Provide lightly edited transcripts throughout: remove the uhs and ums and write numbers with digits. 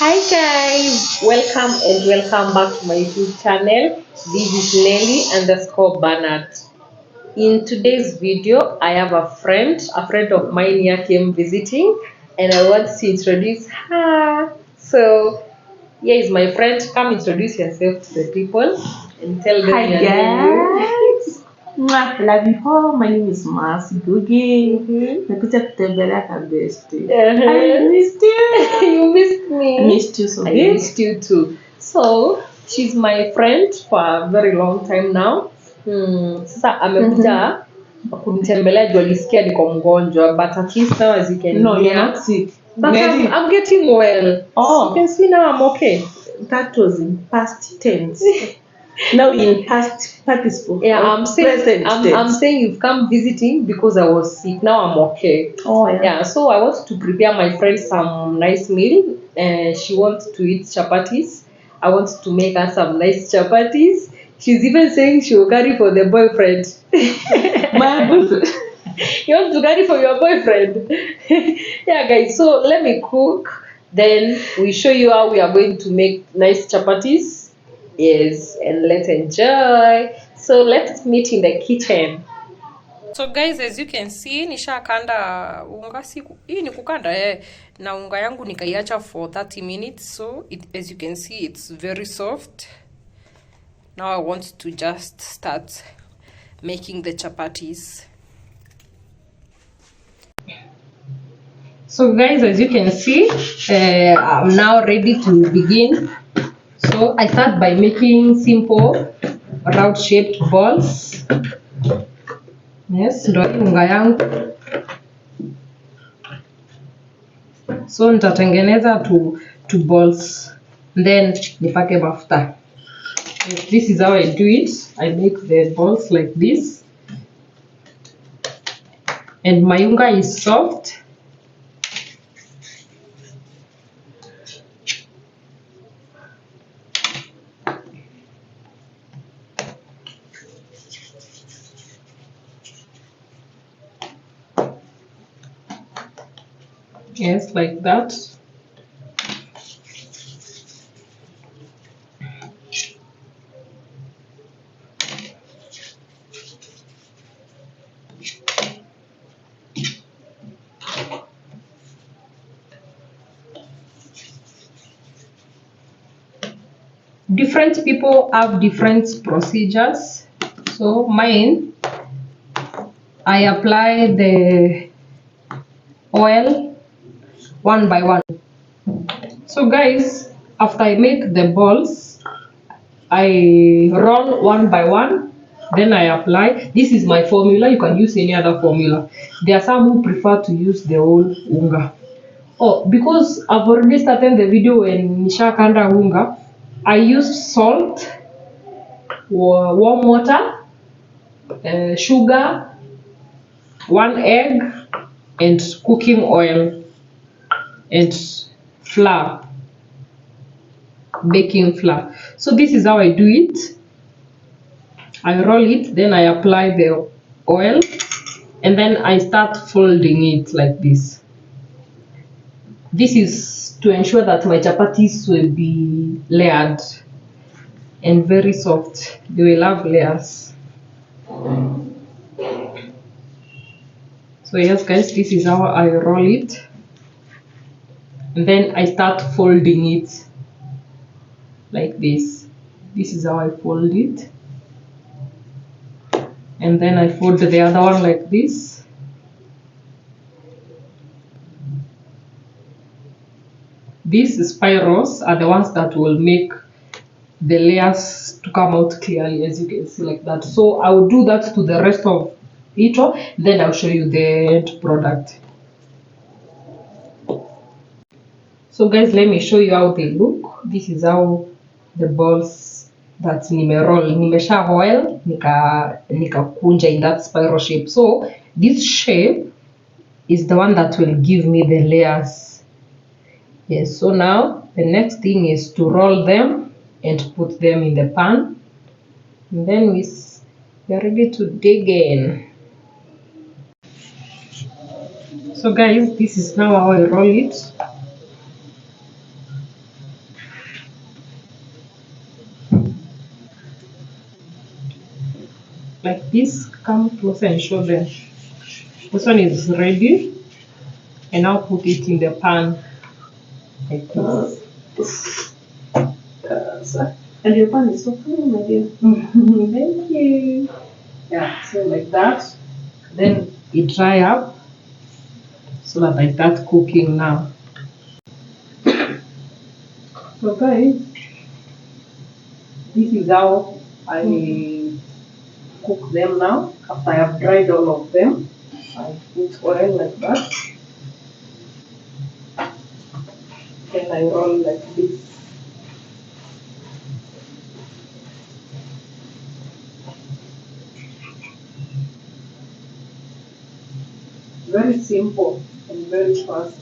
Hi guys, welcome back to my YouTube channel. This is Nelly underscore Bernard. In today's video, I have a friend of mine here came visiting, and I want to introduce her. So here is my friend. Come introduce yourself to the people and tell them Hi your name. guys. Love you all. My name is Masi Gugi. Nakuja kutembelea kabesti. I missed you. You missed me. I missed you so I big. missed you too. So she's my friend for a very long time now. Sasa amekuja kunitembelea juu alisikia niko mgonjwa, but at least now as you can No, you're hear, not sick. but Mary, I'm getting well. Oh. You can see now I'm okay. that was in past tense. Now in past participle. Yeah, I'm saying you've come visiting because I was sick. Now I'm okay. Oh yeah. Yeah, so I want to prepare my friend some nice meal. She wants to eat chapatis. I want to make her some nice chapatis. She's even saying she will carry for the boyfriend. My boyfriend. You want to carry for your boyfriend? Yeah, guys. So let me cook. Then we show you how we are going to make nice chapatis. Yes, and let's enjoy. So let's meet in the kitchen. So guys, as you can see, nishakanda unga. Hii ni kukanda na unga yangu nikaiacha for 30 minutes. So as you can see, it's very soft. Now I want to just start making the chapatis. So guys, as you can see, I'm now ready to begin. So I start by making simple round shaped balls. Yes, ndo unga yangu. So nitatengeneza two balls, then nipake mafuta. Yes, this is how I do it. I make the balls like this, and my unga is soft. Yes, like that. Different people have different procedures. So mine, I apply the oil one by one. So guys, after I make the balls, I roll one by one, then I apply. This is my formula. You can use any other formula. There are some who prefer to use the whole unga. Oh, because I've already started the video when nishakanda unga, I used salt, warm water, sugar, 1 egg, and cooking oil, and flour, baking flour. So this is how I do it. I roll it, then I apply the oil, and then I start folding it like this. This is to ensure that my chapatis will be layered and very soft. They will have layers. So yes guys, this is how I roll it, and then I start folding it like this. This is how I fold it, and then I fold the other one like this. These spirals are the ones that will make the layers to come out clearly, as you can see, like that. So I will do that to the rest of it, then I'll show you the end product. So guys, let me show you how they look. This is how the balls that nimeroll, nimesha oil, nikakunja in that spiral shape. So this shape is the one that will give me the layers. Yes, so now the next thing is to roll them and put them in the pan, and then we are ready to dig in. So guys, this is now how I roll it. like this. Come closer and show them. This one is ready, and now put it in the pan like this. And your pan is so clean, my dear. Thank you. Yeah, so like that. Then it dry up so that I start cooking now. So guys, this is how I cook them now. After I have dried all of them, I put oil like that. Then I roll like this. Very simple and very fast.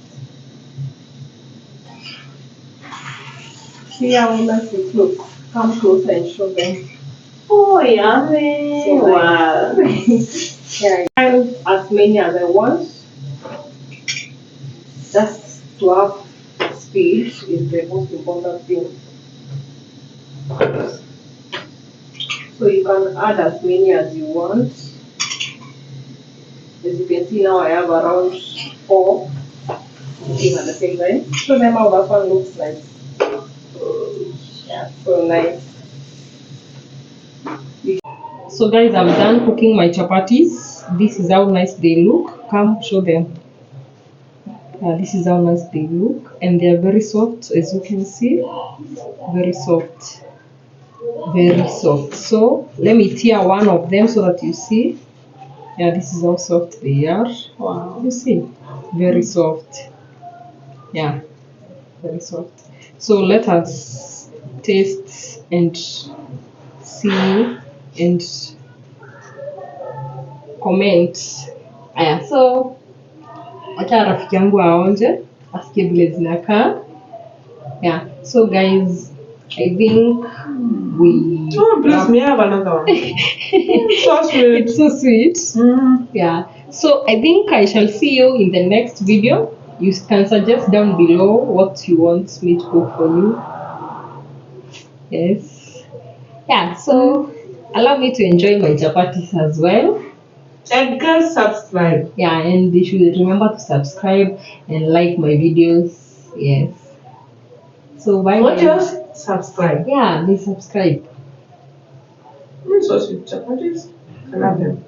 See how nice it looks. Come closer and show them. Oh, yummy. So Wow. Yeah, I have as many as I want. Just to have speed is the most important thing. So you can add as many as you want. As you can see now, I have around 4 cooking at the same time. Show them how that one looks like. Yeah, so nice. So guys, I'm done cooking my chapatis. This is how nice they look. Come show them. This is how nice they look, and they are very soft, as you can see. Very soft, very soft. So let me tear one of them so that you see. Yeah, this is how soft they are. Wow. You see, very soft. Yeah, very soft. So let us taste and see and comment. Aya, so acha rafiki yangu aonje asikie vile zinakaa. Yeah, so guys, I think we Oh, please, me have another one. So sweet. it's so sweet. Yeah, so I think I shall see you in the next video. You can suggest down below what you want me to cook for you. Yes. Yeah, so allow me to enjoy my chapatis as well. And girls, subscribe. Yeah, and they should remember to subscribe and like my videos. Yes. So bye. What guys. else? Subscribe. Yeah, they subscribe. So sweet chapatis. I love them.